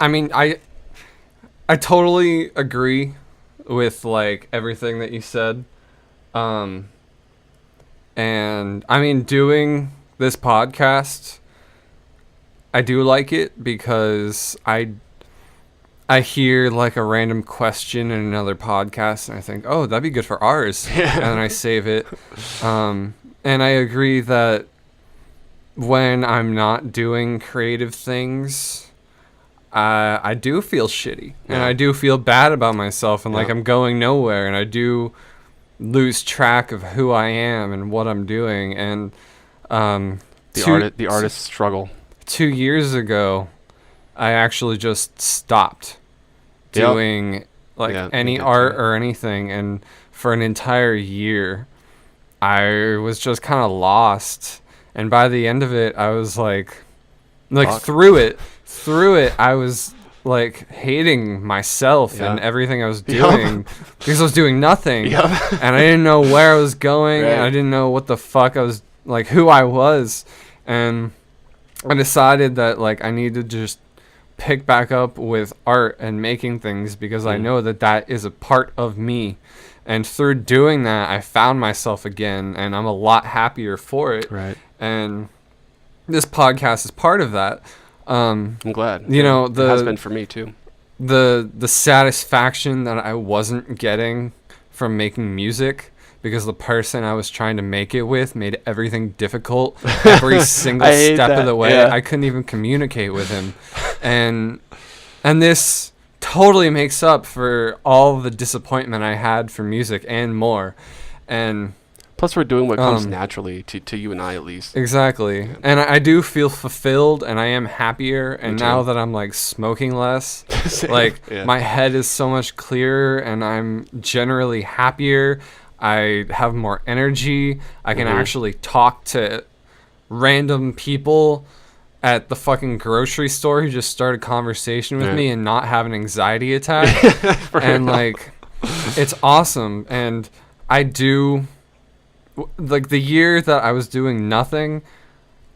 I mean, I totally agree with like everything that you said. And I mean, doing this podcast, I do like it because I hear like a random question in another podcast and I think, oh, that'd be good for ours. Yeah. And then I save it. And I agree that when I'm not doing creative things, I do feel shitty. Yeah. And I do feel bad about myself and like Yeah. I'm going nowhere, and I do lose track of who I am and what I'm doing. And The artist's struggle. 2 years ago, I actually just stopped doing like Yeah, any me too. art or anything, and for an entire year I was just kind of lost. And by the end of it, I was like Fuck. through it I was like hating myself Yeah. and everything I was Yeah. doing because I was doing nothing. Yeah. And I didn't know where I was going, Right. and I didn't know what the fuck I was like, who I was. And I decided that like I need to just pick back up with art and making things, because I know that that is a part of me. And through doing that, I found myself again, and I'm a lot happier for it. Right. And this podcast is part of that. I'm glad. You know, it has been for me too. The satisfaction that I wasn't getting from making music, because the person I was trying to make it with made everything difficult every single I hate step of that, the way. yeah. I couldn't even communicate with him. And this totally makes up for all the disappointment I had for music and more. And Plus, we're doing what comes naturally to you and I, at least. exactly. And I do feel fulfilled, and I am happier. And too. now that I'm like smoking less, Same. like Yeah. my head is so much clearer, and I'm generally happier. I have more energy. I can actually talk to random people at the fucking grocery store who just start a conversation with Yeah. me and not have an anxiety attack. For And real. like, it's awesome. And I do, like, the year that I was doing nothing,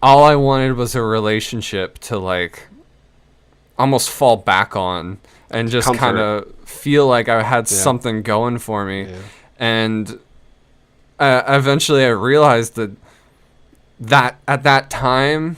all I wanted was a relationship to like almost fall back on and just Comfort. kind of feel like I had something going for me. Yeah. And eventually I realized that at that time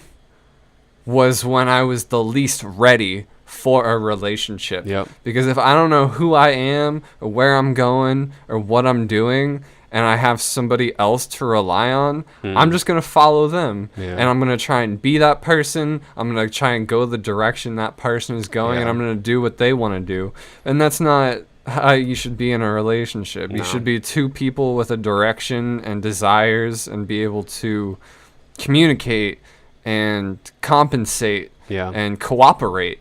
was when I was the least ready for a relationship. Yep. Because if I don't know who I am or where I'm going or what I'm doing, and I have somebody else to rely on, I'm just going to follow them. Yeah. And I'm going to try and be that person. I'm going to try and go the direction that person is going, and Yeah. I'm going to do what they want to do. And that's not how you should be in a relationship. You No. should be two people with a direction and desires, and be able to communicate and compensate Yeah. and cooperate.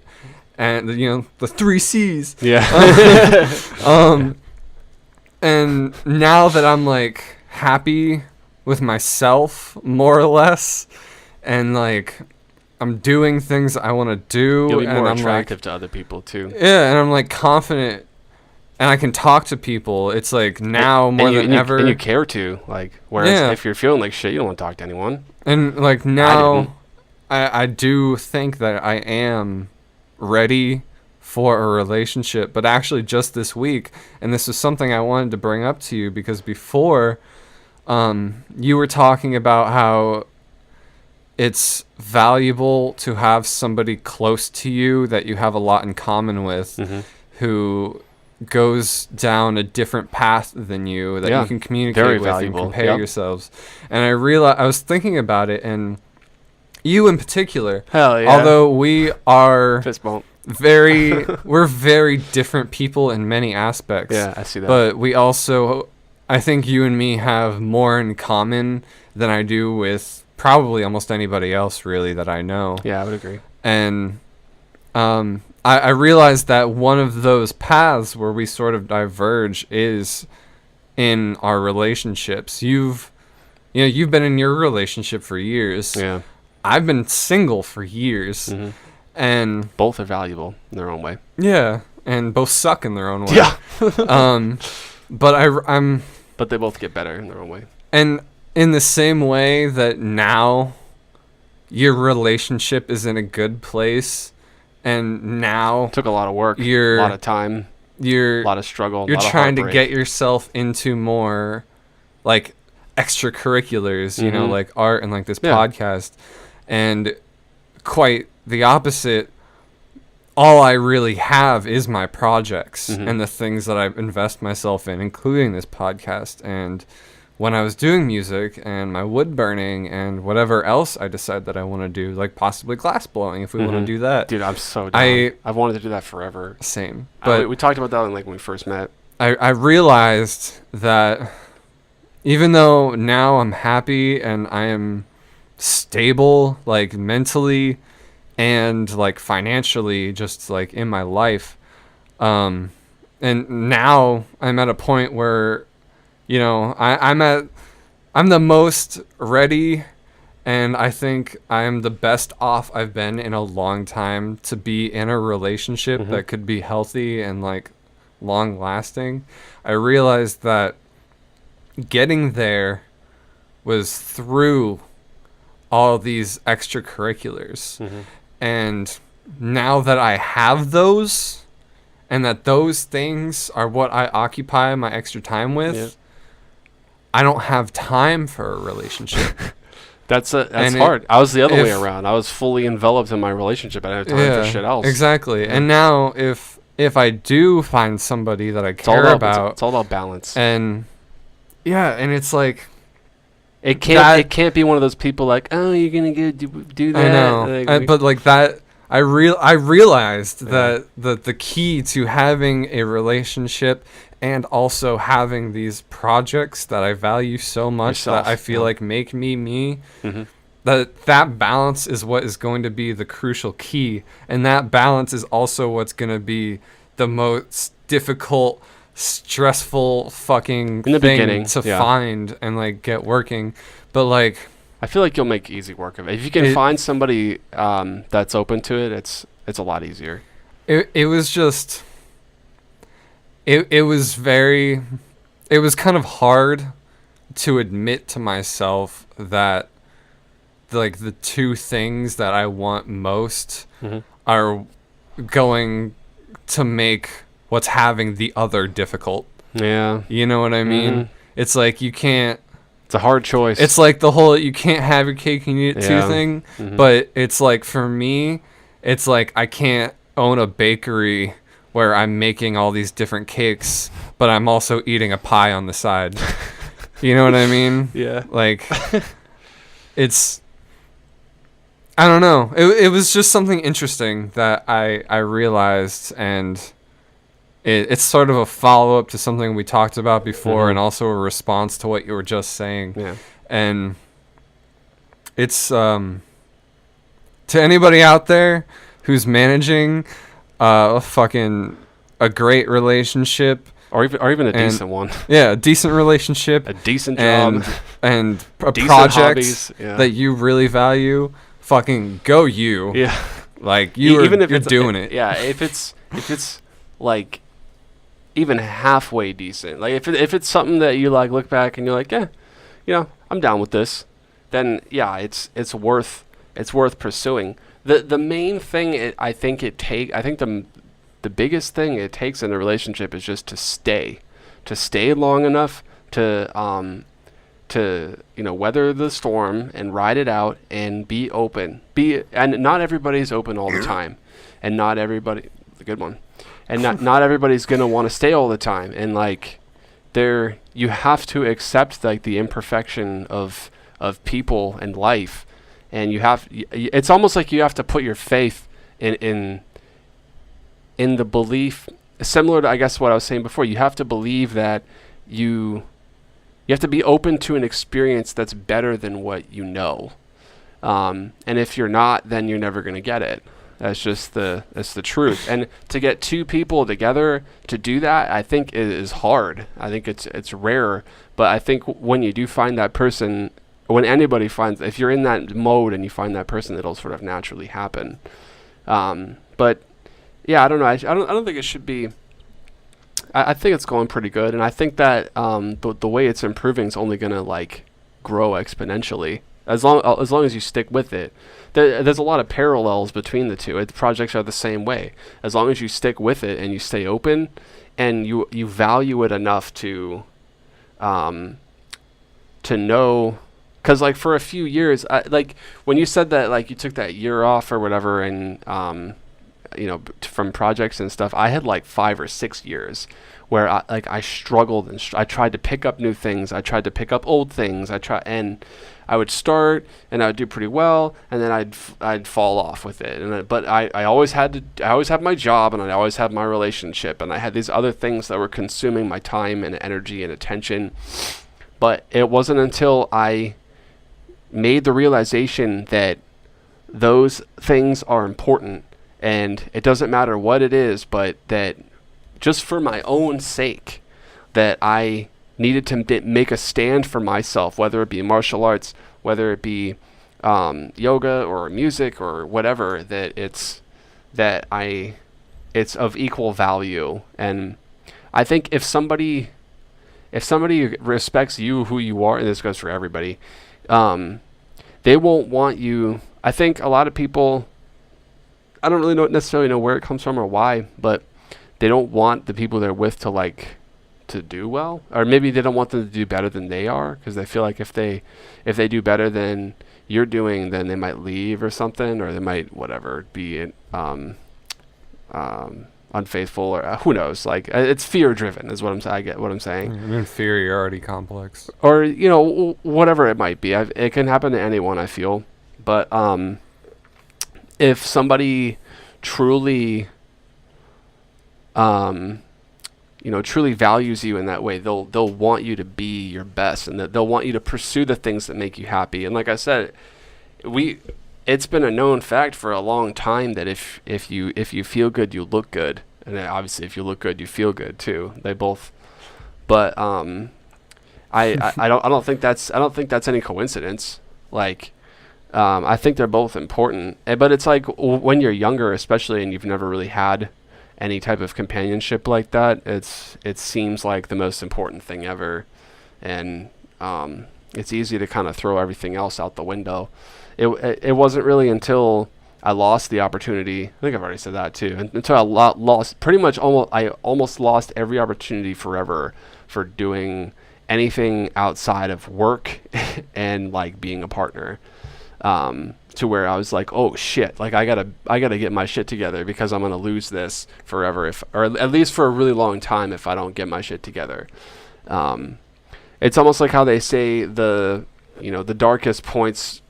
And, you know, the 3 C's. Yeah. And now that I'm like happy with myself, more or less, and like I'm doing things I want to do, You'll be and more I'm attractive like, to other people too. yeah, and I'm like confident, and I can talk to people. It's like now more than ever. And you care to, like, whereas Yeah. if you're feeling like shit, you don't want to talk to anyone. And like now, I do think that I am ready for a relationship. But actually, just this week, and this was something I wanted to bring up to you, because before, you were talking about how it's valuable to have somebody close to you that you have a lot in common with, who goes down a different path than you, that Yeah, you can communicate very with valuable. and compare Yep. yourselves. And I realized, I was thinking about it, and you in particular, Hell yeah. although we are Fist bump. we're very different people in many aspects. Yeah, I see that. But we also, I think you and me have more in common than I do with probably almost anybody else really that I know. Yeah, I would agree. And I realized that one of those paths where we sort of diverge is in our relationships. You've been in your relationship for years. Yeah. I've been single for years. And Both are valuable in their own way. yeah, and both suck in their own way. Yeah. But I'm But they both get better in their own way. and in the same way that now your relationship is in a good place, and now took a lot of work, a lot of time, a lot of struggle. You're lot of trying heartbreak. to get yourself into more like extracurriculars, you know, like art and like this podcast, and quite the opposite. All I really have is my projects and the things that I invest myself in, including this podcast. And when I was doing music and my wood burning and whatever else I decide that I want to do, like possibly glass blowing if we want to do that. Dude, I'm so down. I've wanted to do that forever. Same. But we talked about that when we first met. I realized that even though now I'm happy and I am stable, like mentally and like financially, just like in my life, and now I'm at a point where, you know, I'm the most ready, and I think I'm the best off I've been in a long time to be in a relationship that could be healthy and like long lasting. I realized that getting there was through all these extracurriculars. And now that I have those, and that those things are what I occupy my extra time with, I don't have time for a relationship. That's hard. I was the other way around. I was fully enveloped in my relationship. I didn't have time for shit else. Exactly. And now if I do find somebody that I care about, it's all about balance. And and it's like it can't be one of those people like, oh, you're gonna go do that. I know, but like that, I realized that the key to having a relationship and also having these projects that I value so much that I feel like make me, that balance is what is going to be the crucial key, and that balance is also what's going to be the most difficult, stressful fucking thing to find and like get working. But like, I feel like you'll make easy work of it if you can find somebody that's open to it. It's a lot easier. It was just it was kind of hard to admit to myself that like the two things that I want most are going to make what's having the other difficult. Yeah. You know what I mean? It's like you can't. It's a hard choice. It's like the whole you can't have your cake and eat it too thing. But it's like for me, it's like I can't own a bakery where I'm making all these different cakes, but I'm also eating a pie on the side. You know what I mean? Yeah. Like, it's. I don't know. It was just something interesting that I realized, and it's sort of a follow-up to something we talked about before, and also a response to what you were just saying. Yeah. And it's to anybody out there who's managing a great relationship, or even a decent one. Yeah, a decent relationship, a decent job, and a decent project hobbies, that you really value. Fucking go you. Yeah. Like you're doing it. Yeah, if it's like even halfway decent. Like if it's something that you like look back and you're like, yeah, you know, I'm down with this, then yeah, it's worth pursuing. The main thing I think the biggest thing it takes in a relationship is just to stay long enough to weather the storm and ride it out and be open. And not everybody's open all the time, and not everybody the good one, and not everybody's gonna want to stay all the time. And like you have to accept like the imperfection of people and life, and it's almost like you have to put your faith in the belief, similar to I guess what I was saying before. You have to believe that you have to be open to an experience that's better than what you know. And if you're not, then you're never going to get it. That's the truth. And to get two people together to do that, I think it is hard. I think it's rare. But I think when you do find that person, when anybody if you're in that mode and you find that person, it'll sort of naturally happen. But yeah, I don't know. I don't think it should be. I think it's going pretty good, and I think that the way it's improving is only gonna like grow exponentially. as long as you stick with it. There's a lot of parallels between the two. The projects are the same way. As long as you stick with it and you stay open, and you value it enough to know, because like for a few years, like when you said that like you took that year off or whatever, and from projects and stuff, I had like 5 or 6 years where I struggled and I tried to pick up new things. I tried to pick up old things. And I would start and I would do pretty well, and then I'd fall off with it. But I always had my job, and I always had my relationship, and I had these other things that were consuming my time and energy and attention. But it wasn't until I made the realization that those things are important, and it doesn't matter what it is, but that just for my own sake, that I needed to make a stand for myself, whether it be martial arts, whether it be yoga or music or whatever, that it's of equal value. And I think if somebody respects you, who you are, and this goes for everybody, they won't want you. I think a lot of people, I don't really necessarily know where it comes from or why, but they don't want the people they're with to do well, or maybe they don't want them to do better than they are, because they feel like if they do better than you're doing, then they might leave or something, or they might be unfaithful, or who knows. Like it's fear driven is what I'm saying. I get what I'm saying. Inferiority complex, or whatever it might be. It can happen to anyone, I feel. But if somebody truly truly values you in that way, they'll want you to be your best, and that they'll want you to pursue the things that make you happy. And like I said, it's been a known fact for a long time that if you feel good, you look good, and then obviously if you look good, you feel good too. They both, but I don't think that's any coincidence. Like I think they're both important, but it's like when you're younger, especially, and you've never really had any type of companionship like that, it seems like the most important thing ever, and it's easy to kind of throw everything else out the window. It wasn't really until I lost the opportunity. I think I've already said that too. Until I lost pretty much almost lost every opportunity forever for doing anything outside of work and like being a partner. To where I was like, oh shit, like I gotta get my shit together, because I'm gonna lose this forever, or at least for a really long time, if I don't get my shit together. It's almost like how they say the darkest points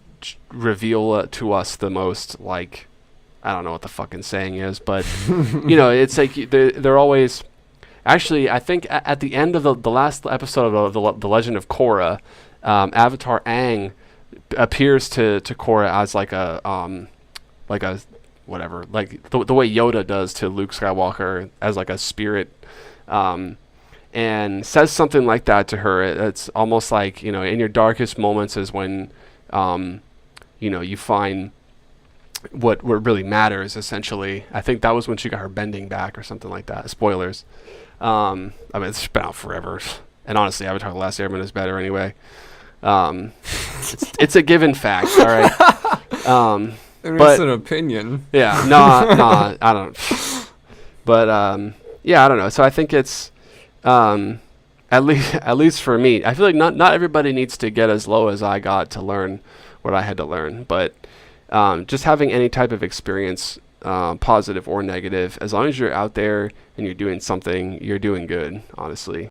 reveal to us the most. Like, I don't know what the fucking saying is, but it's like they're always. Actually, I think at the end of the last episode of the Legend of Korra, Avatar Aang appears to Korra as like a whatever, like the way Yoda does to Luke Skywalker, as like a spirit, and says something like that to her. It's almost like, in your darkest moments is when you find what really matters, essentially. I think that was when she got her bending back or something like that. Spoilers. I mean, it's been out forever, and honestly, Avatar: The Last Airbender is better anyway. It's a given fact, all right. It's an opinion. Yeah, no, I don't. But yeah, I don't know. So I think it's at least for me, I feel like not everybody needs to get as low as I got to learn what I had to learn, but just having any type of experience, positive or negative, as long as you're out there and you're doing something, you're doing good, honestly.